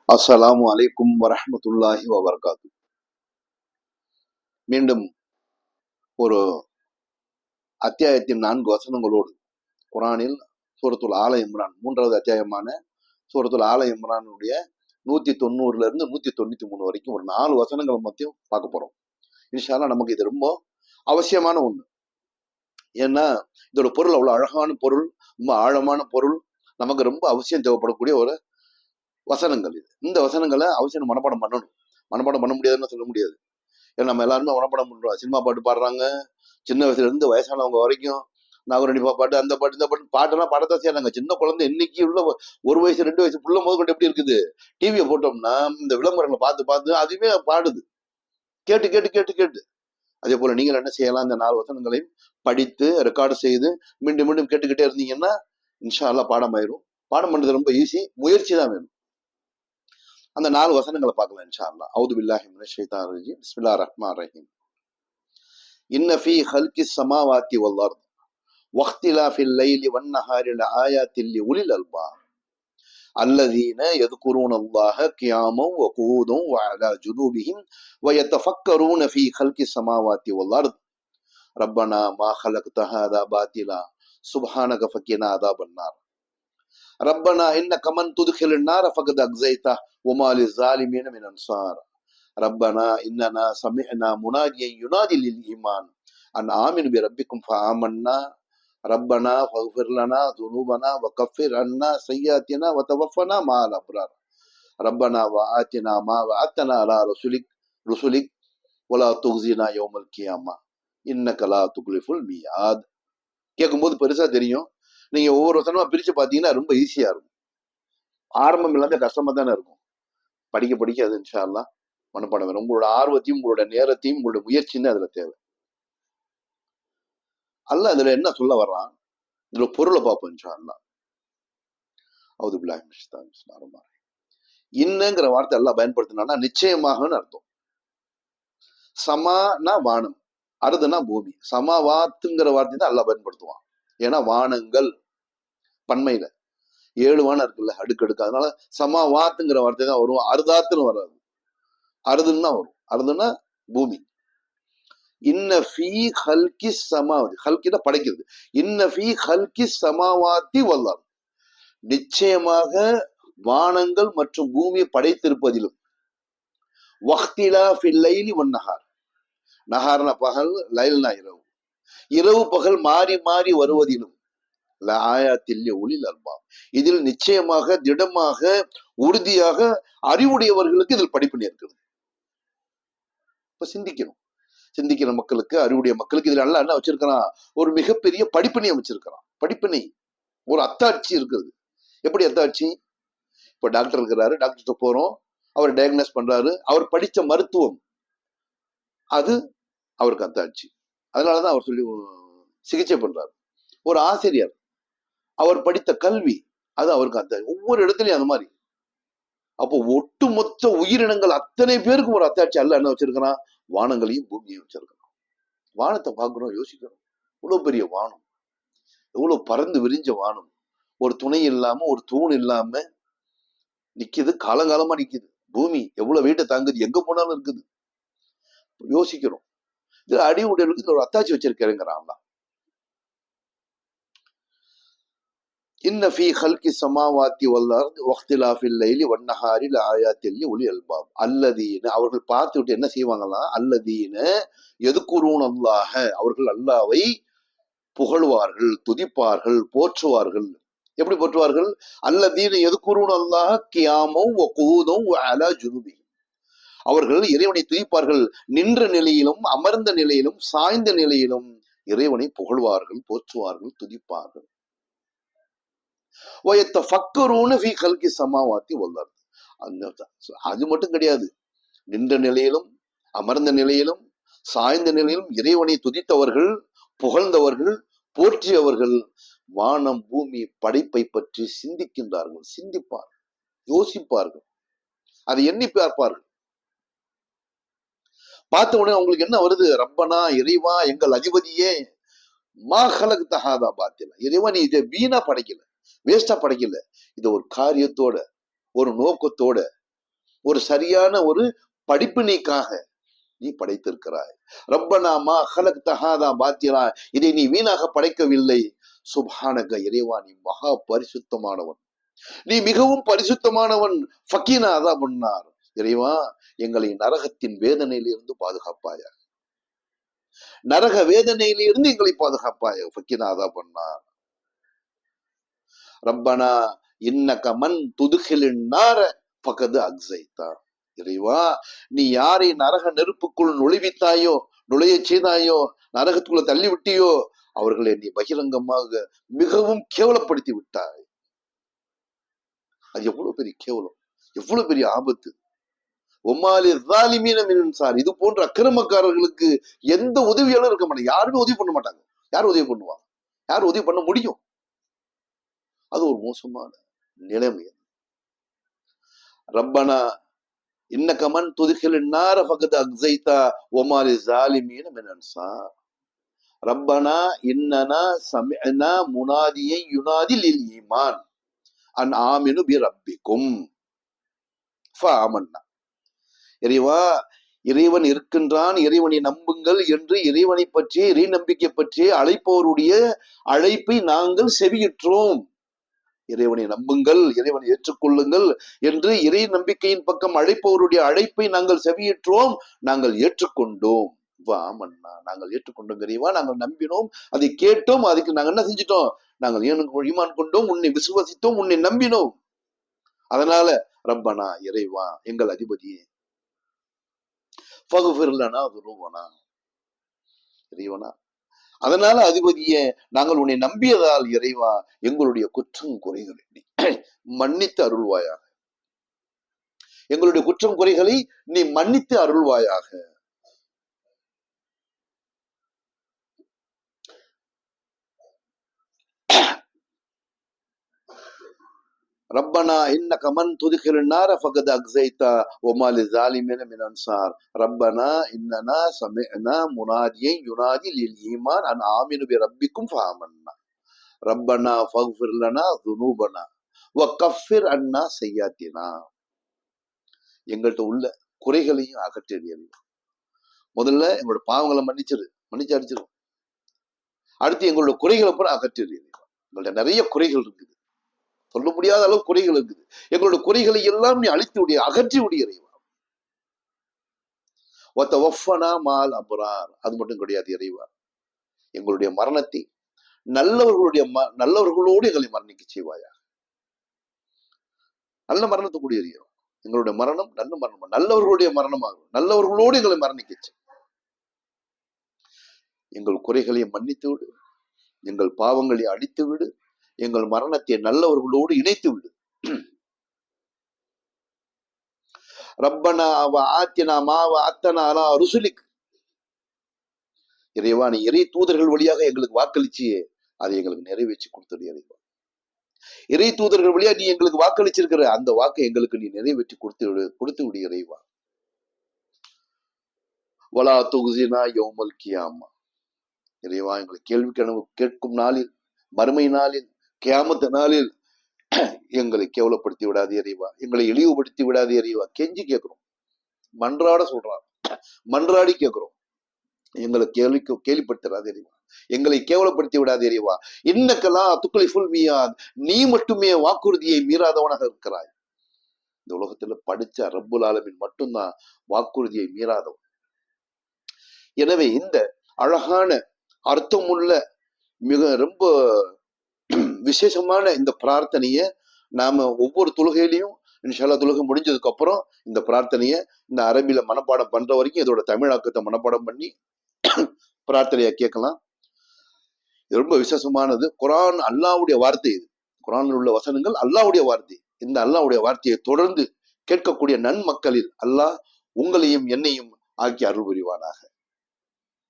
அஸ்ஸலாமு அலைக்கும் வரஹ்மத்துல்லாஹி வபரகாத்து. மீண்டும் ஒரு அத்தியாயத்தின் 4 வசனங்களோடு குரானில் சூரத்துல் ஆல இம்ரான் 3வது அத்தியாயமான சூரத்துல் ஆல இம்ரானுடைய 190 இருந்து 193 வரைக்கும் ஒரு 4 வசனங்களை மத்தியும் பார்க்க போறோம். இன்ஷா அல்லாஹ் நமக்கு இது ரொம்ப அவசியமான ஒண்ணு. ஏன்னா இதோட பொருள் அவ்வளவு அழகான பொருள், ரொம்ப ஆழமான பொருள், நமக்கு ரொம்ப அவசியம் தேவைப்படக்கூடிய ஒரு வசனங்கள் இது. இந்த வசனங்களை அவசியம் மனப்பாடம் பண்ணணும். மனப்பாடம் பண்ண முடியாதுன்னு சொல்ல முடியாது. ஏன்னா நம்ம எல்லாருமே மனப்பாடம் பண்றோம். சினிமா பாட்டு பாடுறாங்க, சின்ன வயசுல இருந்து வயசானவங்க வரைக்கும் நாகரணிப்பா பாட்டு, அந்த பாட்டு, இந்த பாட்டு, பாட்டெல்லாம் பாடத்தான் செய்யறாங்க. சின்ன குழந்தை இன்னைக்கு உள்ள 1 வயசு 2 வயசு புள்ள முதல் கொண்டு எப்படி இருக்குது, டிவியை போட்டோம்னா இந்த விளம்பரங்களை பார்த்து பார்த்து அதுவே பாடுது, கேட்டு கேட்டு கேட்டு கேட்டு. அதே போல நீங்கள் என்ன செய்யலாம், இந்த 4 வசனங்களையும் படித்து ரெக்கார்டு செய்து மீண்டும் மீண்டும் கேட்டுக்கிட்டே இருந்தீங்கன்னா இன்ஷா அல்லாஹ் பாடம் ஆயிரும். பாடம் பண்றது ரொம்ப ஈஸி, முயற்சி தான் வேணும். அந்த 4 வசனங்களை பார்க்கலாம் இன்ஷா அல்லாஹ். அவுது பில்லாஹி மினஷ் ஷைத்தானிர் ரஜீம். பிஸ்மில்லாஹிர் ரஹ்மானிர் ரஹீம். இன்ன ஃபீ ஹல்கிஸ் ஸமாவாத்தி வல் அர்த் வக்திலாஃபில் லைலி வன் நஹாரி லஆயாத்தின் லிஉலில் அல்பாப் அல்லதீன யذ்குரூனல்லாஹ கியாமன் வ குஊதன் வ அலா ஜுனூபிஹிம் வ யதஃபக்கரூன ஃபீ ஹல்கிஸ் ஸமாவாத்தி வல் அர்த் ரப்பனா மா ஹலக்த ஹாதா பாத்திலா சுப்ஹானக ஃபகினா அஸாபன் நார் ரப்பனா இன்னக மன் துத்கிலின் நார ஃபகத் அக்ஸைதா வ மா லிஸ்ஸாலிமீன மின் அன்சார் ரப்பனா இன்னனா சமிஅனா முனாதியன் யுனாதி லில் ஈமான் அன் ஆமினு பிரப்பிக்கும் ஃபஆமன்னா ரப்பனா ஃபக்ஃபிர் லனா ذுனூபனா வ கஃபிர் அன்னா ஸய்யாத்தினா வ தவஃபனா மஅல் அப்ரார் ரப்பனா வ ஆத்தினா மா வஅத்னா அலா ருசுலிக் வலா துக்ஸினா யௌமல் கியாமா இன்னக லா துக்லிஃபுல் மியாத். கேட்கும்போது பெருசா தெரியும். நீங்க ஒவ்வொரு வசனமா பிரிச்சு பார்த்தீங்கன்னா ரொம்ப ஈஸியா இருக்கும். ஆரம்பம் இல்லாத கஷ்டமா தானே இருக்கும். படிக்க படிக்க அது இன்ஷா அல்லாஹ் மனப்பாடம் வரும். உங்களோட ஆர்வத்தையும் உங்களோட நேரத்தையும் உங்களோட முயற்சின்னு அதுல தேவை. அல்லாஹ் அதுல என்ன சொல்ல வர்றான், இதுல பொருளை பார்ப்போம் இன்ஷா அல்லாஹ். அவுது பில்லாஹி மினஷ் ஷைத்தானிர் ரஜீம். இன்னங்கிற வார்த்தை எல்லாம் பயன்படுத்தினா நிச்சயமாகன்னு அர்த்தம். சமானா வானம், அருதுனா பூமி. சமாவாத்துங்கிற வார்த்தை தான் எல்லாம் பயன்படுத்துவான். ஏன்னா வானங்கள் பன்மையில 7 வானம் இருக்குல்ல, அடுக்கடுக்கு. அதனால சமாவாத்துங்கிற வார்த்தை தான் வரும், அருதாத்துன்னு வராது. அருதுன்னு தான் வரும். அருதுன்னா பூமி. இன்ன ஃபீ ஹல்கி சமாவாதி, ஹல்கினா படைக்கிறது. இன்ன ஃபீ ஹல்கி சமாவாத்தி வல் அர்த், நிச்சயமாக வானங்கள் மற்றும் பூமியை படைத்திருப்பதிலும், வக்திலாஃபில் லைலி வன் நஹார், நஹார்னா பகல், லைல்னா இரவு, இரவு பகல் மாறி மாறி வருவதிலும், லஆயாத்தின் லிஉலில் அல்பாப், இதில் நிச்சயமாக திடமாக உறுதியாக அறிவுடையவர்களுக்கு இதில் படிப்பினை இருக்கிறது. இப்ப சிந்திக்கணும். சிந்திக்கிற மக்களுக்கு, அறிவுடைய மக்களுக்கு இதுல நல்லா என்ன வச்சிருக்கிறான், ஒரு மிகப்பெரிய படிப்பினை வச்சிருக்கிறான். படிப்பினை, ஒரு அத்தாட்சி இருக்குது. எப்படி அத்தாட்சி? இப்ப டாக்டர் இருக்கிறாரு, டாக்டர்கிட்ட போறோம், அவர் டயக்னோஸ் பண்றாரு, அவர் படிச்ச மருத்துவம் அது அவருக்கு அத்தாட்சி. அதனாலதான் அவர் சொல்லி சிகிச்சை பண்றாரு. ஒரு ஆசிரியர், அவர் படித்த கல்வி அது அவருக்கு அத்தாட்சி. ஒவ்வொரு இடத்துலயும் அந்த மாதிரி. அப்போ ஒட்டுமொத்த உயிரினங்கள் அத்தனை பேருக்கு ஒரு அத்தாட்சி அல்ல என்ன வச்சிருக்கிறான், வானங்களையும் பூமியையும் வச்சிருக்கிறான். வானத்தை பார்க்கிறோம், யோசிக்கிறோம், இவ்வளவு பெரிய வானம், எவ்வளவு பறந்து விரிஞ்ச வானம், ஒரு துணை இல்லாம, ஒரு தூண் இல்லாம நிக்குது, காலங்காலமா நிக்குது. பூமி எவ்வளவு வெயிட்ட தாங்குது, எங்க போனாலும் இருக்குது. யோசிக்கிறோம். இது அறிவுடையவர்களுக்கு ஒரு அத்தாட்சி வச்சிருக்கிறேங்கிறான். இன்ன ஃபீ ஹல்கி ஸமாவாத்தி வல் அர்த் வக்திலாஃபில் லைலி வன் நஹாரி லஆயாத்தின் லிஉலில் அல்பாப் அல்லதீன, அவர்கள் பார்த்துவிட்டு என்ன செய்வாங்களாம், அல்லதீன யذ்குரூனல்லாஹ, அவர்கள் அல்லாஹ்வை புகழ்வார்கள், துதிப்பார்கள், போற்றுவார்கள். எப்படி போற்றுவார்கள்? அல்லதீன யذ்குரூனல்லாஹ கியாமன் வ குஊதன் வ அலா ஜுனூபிஹிம், அவர்கள் இறைவனை துதிப்பார்கள், நின்ற நிலையிலும் அமர்ந்த நிலையிலும் சாய்ந்த நிலையிலும் இறைவனை புகழ்வார்கள், போற்றுவார்கள், துதிப்பார்கள். அது மட்டும் கிடையாது, நின்ற நிலையிலும் அமர்ந்த நிலையிலும் சாய்ந்த நிலையிலும் இறைவனை துதித்தவர்கள், புகழ்ந்தவர்கள், போற்றியவர்கள் வானம் பூமி படைப்பை பற்றி சிந்திக்கின்றார்கள், சிந்திப்பார்கள், யோசிப்பார்கள், அதை எண்ணி பார்ப்பார்கள். பார்த்த உடனே அவங்களுக்கு என்ன வருது, ரப்பனா, இறைவா, எங்கள் அதிபதியே, மா ஹலக்த ஹாதா பாத்திலா, இறைவா நீ இதை வீணா படைக்கல, வேஸ்டா படைக்கல, இத ஒரு காரியத்தோட, ஒரு நோக்கத்தோட ஒரு சரியான ஒரு படிப்பினைக்காக நீ படைத்திருக்கிறாய். ரப்பனா மா ஹலக்த ஹாதா பாத்திலா, இதை நீ வீணாக படைக்கவில்லை. சுப்ஹானக, இறைவா நீ மகா பரிசுத்தமானவன், நீ மிகவும் பரிசுத்தமானவன். ஃபக்கீனா அதான் பண்ணார், இறைவா எங்களை நரகத்தின் வேதனையிலிருந்து பாதுகாப்பாயாக, நரக வேதனையிலிருந்து எங்களை பாதுகாப்பாயாக. ஃபக்கீனா அதான் பண்ணார். ரப்பனா இன்னக மன் துதுகிலின் நார ஃபகது அக்ஸைதா, இறைவா நீ யாரை நரக நெருப்புக்குள் நுழைய செய்தாயோ, நரகத்துக்குள்ள தள்ளி விட்டியோ, அவர்களை நீ பகிரங்கமாக மிகவும் கேவலப்படுத்தி விட்டாய். அது எவ்வளவு பெரிய கேவலம், எவ்வளவு பெரிய ஆபத்து. ஒமாலி ஸாலிமீன மின் அன்சார், இது போன்ற அக்கிரமக்காரர்களுக்கு எந்த உதவியாலும் இருக்க மாட்டாங்க. யாருமே உதவி பண்ண மாட்டாங்க. யார் உதவி பண்ணுவா? யார் உதவி பண்ண முடியும்? அது ஒரு மோசமான நிலைமை. ரப்பனா இன்னக மன் துதுகிலின் நார ஃபகத் அக்ஸைதா வமாலி ஸாலிமீன மின் அன்சார். ரப்பனா இன்னனா சமிஅனா முனாதியன் யுனாதி லில் ஈமான் அன் ஆமினு பி ரப்பிக்கும் ஃபஆமன்னா. இறைவா இறைவன் இருக்கின்றான், இறைவனை நம்புங்கள் என்று இறைவனை பற்றி, இறை நம்பிக்கை பற்றி அழைப்பவருடைய அழைப்பை நாங்கள் செவியுற்றோம். இறைவனை நம்புங்கள், இறைவனை ஏற்றுக்கொள்ளுங்கள் என்று இறை நம்பிக்கையின் பக்கம் அழைப்பவருடைய அழைப்பை நாங்கள் செவியுற்றோம், நாங்கள் ஏற்றுக்கொண்டோம். வாமன்னா, நாங்கள் ஏற்றுக்கொண்டோம் இறைவா, நாங்கள் நம்பினோம், அதை கேட்டோம், அதுக்கு நாங்கள் என்ன செஞ்சிட்டோம்? நாங்கள் ஈமான் கொண்டோம், உன்னை விசுவசித்தோம், உன்னை நம்பினோம். அதனால ரப்பனா இறைவா எங்கள் அதிபதியே, ஃபக்ஃபிர் லனா துனூபனா, இறைவனா அதனால அதிபதியே நாங்கள் உன்னை நம்பியதால் இறைவா எங்களுடைய குற்றம் குறைகளை மன்னித்து அருள்வாயாக, எங்களுடைய குற்றம் குறைகளை நீ மன்னித்து அருள்வாயாக. ரப்பனா இன்னக மன் துதுகிலின் நார ஃபகத் அக்ஸைதா வமா லிஸ்ஸாலிமீன மின் அன்சார். ரப்பனா இன்னனா சமிஅனா முனாதியன் யுனாதி லில் ஈமான் அன் ஆமினு பி ரப்பிக்கும் ஃபஆமன்னா. ரப்பனா ஃபக்ஃபிர் லனா துனூபனா வகஃபிர் அன்னா சய்யாத்தினா. எங்கள்கிட்ட உள்ள குறைகளையும் அகற்றிடு. முதல்ல எங்களோட பாவங்களை மன்னிச்சு அடிச்சிடும். அடுத்து எங்களோட குறைகளை பூரா அகற்றிடு. எங்கள்ட்ட நிறைய குறைகள் இருக்குது, சொல்ல முடியாத அளவு குறைகள் இருக்குது. எங்களோட குறைகளை எல்லாம் நீ அழித்து விடிய, அகற்றி விடிய இறைவா. வஃபனா மால் அப்ரார், அது மட்டும் கிடையாது இறைவா, எங்களுடைய மரணத்தை நல்லவர்களோடு எங்களை மரணிக்க செய்வாயா. நல்ல மரணத்துக்குரிய இறைவா, எங்களுடைய மரணம் நல்ல மரணம், நல்லவர்களுடைய மரணமாகும், நல்லவர்களோடு எங்களை மரணிக்க. எங்கள் குறைகளை மன்னித்து விடு, எங்கள் பாவங்களை அழித்து விடு, எங்கள் மரணத்தை நல்லவர்களோடு இணைத்து விடு. ரப்பனா ஆத்தினா மாவ அத்தனா அலா ருசுலிக், இறைவா நீ இறை தூதர்கள் வழியாக எங்களுக்கு வாக்களிச்சியே, அதை எங்களுக்கு நிறைவேற்றி கொடுத்தது இறைவா. இறை தூதர்கள் வழியா நீ எங்களுக்கு வாக்களிச்சிருக்கிற அந்த வாக்கை எங்களுக்கு நீ நிறைவேற்றி கொடுத்து விடு இறைவா. வலா துக்ஸினா யௌமல் கியாமா, இறைவா எங்களை கேள்வி கனவு கேட்கும் நாளில், மறுமை நாளில், கியாமத்து நாளில் எங்களை கேவலப்படுத்தி விடாது இறைவா, எங்களை இழிவுபடுத்தி விடாது இறைவா. கெஞ்சி கேட்கிறோம், மன்றாட சொல்றான், மன்றாடி கேட்கிறோம், எங்களை கேள்விப்படுத்துறாது இறைவா, எங்களை கேவலப்படுத்தி விடாது இறைவா. இன்னக்கெல்லாம் துக்லிஃபுல் மியாத், நீ மட்டுமே வாக்குறுதியை மீறாதவனாக இருக்கிறாய். இந்த உலகத்துல படிச்ச ரப்புல் ஆலமீன் மட்டும்தான் வாக்குறுதியை மீறாதவன். எனவே இந்த அழகான அர்த்தமுள்ள மிக ரொம்ப விசேஷமான இந்த பிரார்த்தனைய நாம ஒவ்வொரு தொழுகையிலையும் இன்ஷா அல்லாஹ் தொழுகை முடிஞ்சதுக்கு அப்புறம் இந்த பிரார்த்தனைய இந்த அரபில மனப்பாடம் பண்ற வரைக்கும் இதோட தமிழாக்கத்தை மனப்பாடம் பண்ணி பிரார்த்தனையை கேட்கலாம். இது ரொம்ப விசேஷமானது. குர்ஆன் அல்லாஹ்வுடைய வார்த்தை, இது குர்ஆனில் உள்ள வசனங்கள் அல்லாஹ்வுடைய வார்த்தை. இந்த அல்லாஹ்வுடைய வார்த்தையை தொடர்ந்து கேட்கக்கூடிய நன்மக்களில் அல்லாஹ் உங்களையும் என்னையும் ஆக்கி அருள் புரிவானாக.